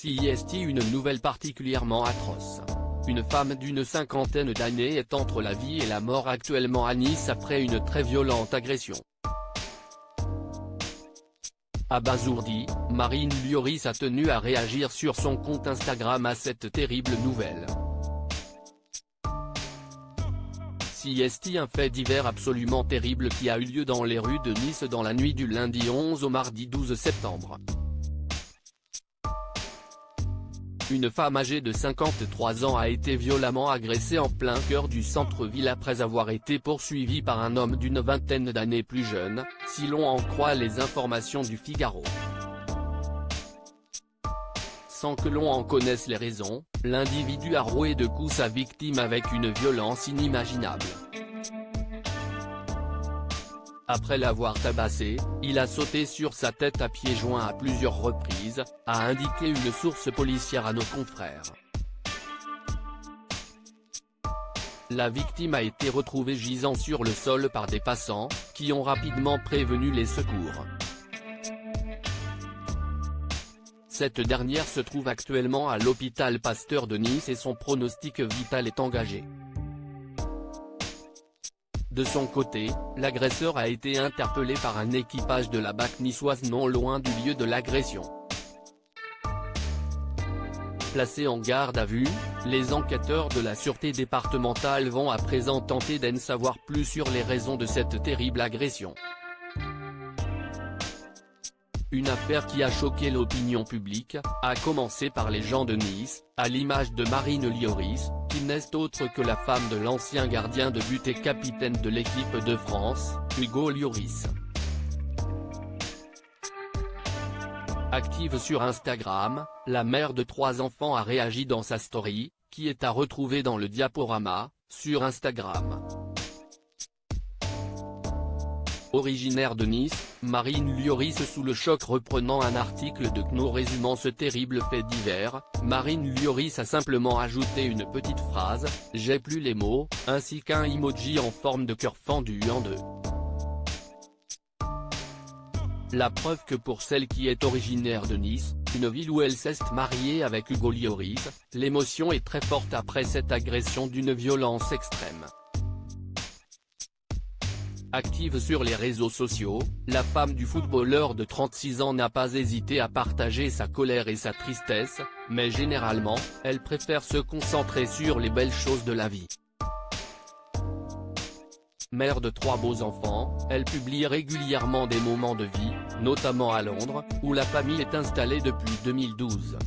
CIST. Une nouvelle particulièrement atroce. Une femme d'une cinquantaine d'années est entre la vie et la mort actuellement à Nice après une très violente agression. Abasourdie, Marine Lioris a tenu à réagir sur son compte Instagram à cette terrible nouvelle. CIST. Un fait divers absolument terrible qui a eu lieu dans les rues de Nice dans la nuit du lundi 11 au mardi 12 septembre. Une femme âgée de 53 ans a été violemment agressée en plein cœur du centre-ville après avoir été poursuivie par un homme d'une vingtaine d'années plus jeune, si l'on en croit les informations du Figaro. Sans que l'on en connaisse les raisons, l'individu a roué de coups sa victime avec une violence inimaginable. Après l'avoir tabassée, il a sauté sur sa tête à pieds joints à plusieurs reprises, a indiqué une source policière à nos confrères. La victime a été retrouvée gisant sur le sol par des passants, qui ont rapidement prévenu les secours. Cette dernière se trouve actuellement à l'hôpital Pasteur de Nice et son pronostic vital est engagé. De son côté, l'agresseur a été interpellé par un équipage de la BAC niçoise non loin du lieu de l'agression. Placé en garde à vue, les enquêteurs de la sûreté départementale vont à présent tenter d'en savoir plus sur les raisons de cette terrible agression. Une affaire qui a choqué l'opinion publique, à commencer par les gens de Nice, à l'image de Marine Lioris, qui n'est autre que la femme de l'ancien gardien de but et capitaine de l'équipe de France, Hugo Lloris. Active sur Instagram, la mère de 3 enfants a réagi dans sa story, qui est à retrouver dans le diaporama, sur Instagram. Originaire de Nice, Marine Lioris sous le choc. Reprenant un article de KNO résumant ce terrible fait divers, Marine Lioris a simplement ajouté une petite phrase « J'ai plus les mots », ainsi qu'un emoji en forme de cœur fendu en deux. La preuve que pour celle qui est originaire de Nice, une ville où elle s'est mariée avec Hugo Lloris, l'émotion est très forte après cette agression d'une violence extrême. Active sur les réseaux sociaux, la femme du footballeur de 36 ans n'a pas hésité à partager sa colère et sa tristesse, mais généralement, elle préfère se concentrer sur les belles choses de la vie. Mère de 3 beaux enfants, elle publie régulièrement des moments de vie, notamment à Londres, où la famille est installée depuis 2012.